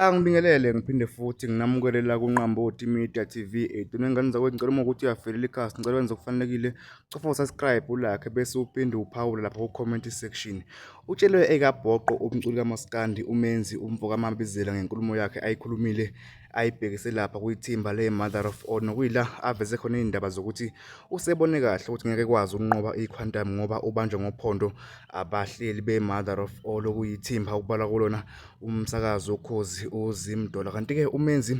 Angibingelele ngiphinde futhi nginamukelela kuNqamboti Media TV. Ngane zakwethu ngicela ukuthi uyavelela ikhasi, ngicela wenze okufanelekile. Cofa u-subscribe ulike bese uphinde uphawule lapha ku-comment section. Utshelwe ekabhoqo umculi kaMaskandi uMenzi umvoka Mabizela ngenkulumo yakhe ayikhulumile ayibhekise lapha kuyithimba le-Mother of All, nokuyila aveze khona iy'ndaba zokuthi usebone kahle ukuthi ngeke kwazi ukunqoba iQuantum ngoba ubanjwe ngophondo abahleli be-Mother of All okuyithimba okubalwa kulona umsakazo Ukhozi uZimdola. Kanti-ke uMenzi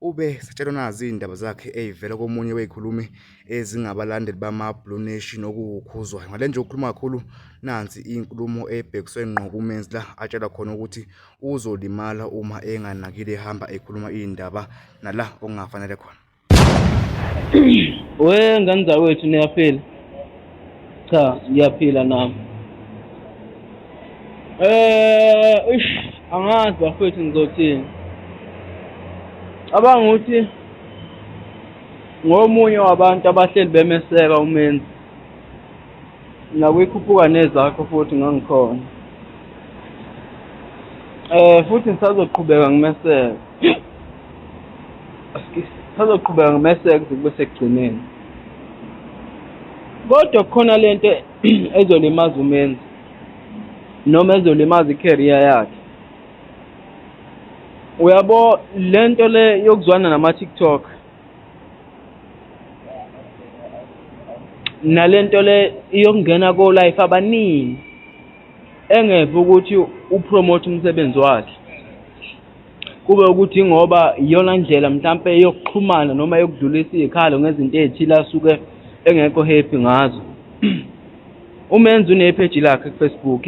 ube setshelwa nazi iy'ndaba zakhe ey'vela komunye wey'khulumi ezingabalandeli bama-Blue Nation okuwukhuzwayo. Ngale nje ukhuluma kakhulu, nansi inkulumo ebhekiswe ngqo kuMenzi la atshelwa khona ukuthi uzolimala uma enganakile ehamba ekhuluma iy'ndaba nala okungafanele khona. Ngane zawethu niyaphila? Cha, ngiyaphila nami. Angazi bafethu ngizothini. Cabanga ukuthi ngomunye wabantu abahleli bemeseka uMenzi. Nakuyikhuphuka nezakho futhi ngangikhona. Futhi ngisazoqhubeka ngimeseka. Ngisazoqhubeka ngimeseka kuze kube sekugcineni. Kodwa kukhona lento ezolimaza uMenzi noma ezolimaza i-career yakhe. Uyabo lento le yokuzwana nama-TikTok nalento le yokungena ko-live abaningi engeva ukuthi upromote umsebenzi wakhe, kube ukuthi ngoba iyona ndlela mhlampe yokuxhumana noma yokudlulisa izikhalo ngezinto ezithile asuke engekho happy ngazo. uMenzi une-page lakhe ku-Facebook,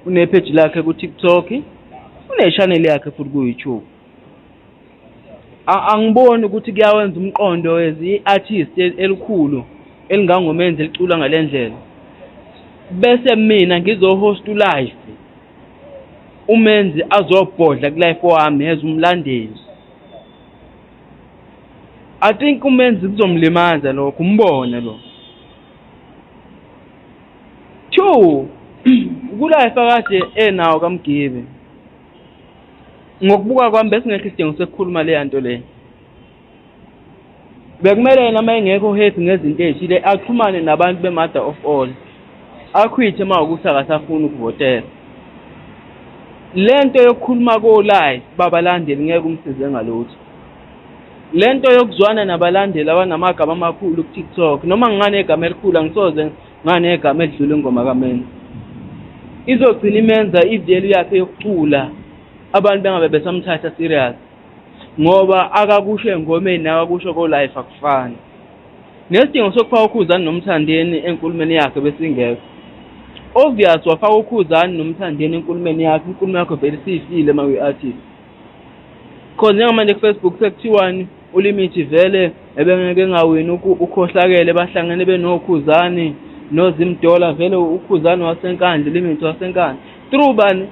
une-page lakhe ku-TikTok, une-channel yakhe futhi ku-YouTube. Angiboni ukuthi kuyawenza umqondo ezi-artist elikhulu elingangoMenzi elicula ngale ndlela bese mina ngizohost live, uMenzi azobhodla ku-live wami as umlandeli. I think uMenzi kuzomlimaza lokho, umbone lo. 2 ku-live akade enawo kaMgibe, ngokubuka kwami besingekho isidingo sekukhuluma le nto le. Bekumele yena uma engekho happy ngezinto ezithile axhumane nabantu be-Mother of All, akhwithe uma ukuthi akasafuni ukuvotela. Lento yokukhuluma ko-live babalandeli ngeke umsize ngalutho. Lento yokuzwana nabalandeli abanamagama amakhulu ku-TikTok noma nginganegama elikhulu angisoze nganegama edlula ingoma kaMenzi, izogcina imenza ivalue yakhe yokucula abantu bengabe besamthatha serious ngoba akakusho engomeni akakusho ko-live akufani. Nesidingo sokufaka uKhuzani noMthandeni enkulumeni yakhe besingekho. Obvious wafaka uKhuzani noMthandeni enkulumeni yakhe, inkulumo yakho vele siyifile uma uyi-artist. Khona njengamanje ku-Facebook sekuthiwani uLimit vele ebengeke ngawini ukhohlakele bahlangene benoKhuzani noZimdola, vele uKhuzani wasenkandla, uLimit wasenkandla. Through bani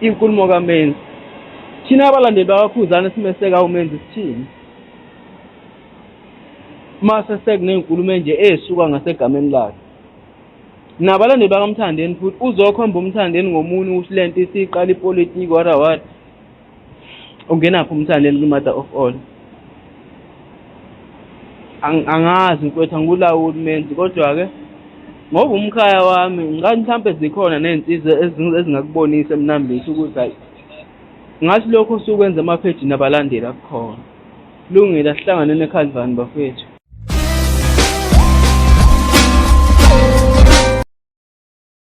inkulumo kaMenzi? Thina abalandeli bakaKhuzani simeseka uMenzi sithini? Mase sekunenkulumo nje esuka ngasegameni lakhe. Nabalandeli bakaMthandeni futhi uzokhomba uMthandeni ngomunye uhlento isiqala ipolitiki what ungenaphi uMthandeni ku-Mother of All. Angazi mfowethu, angulawuli uMenzi, kodwa-ke ngoba umkhaya wami ngathi mhlawumbe zikhona ney'nsiza ezingakubonisa emnambisi ukuthi hayi ngathi lokho usukwenza amapheji nabalandeli akukhona. Lungile, asihlangane neKhalvani bafethu.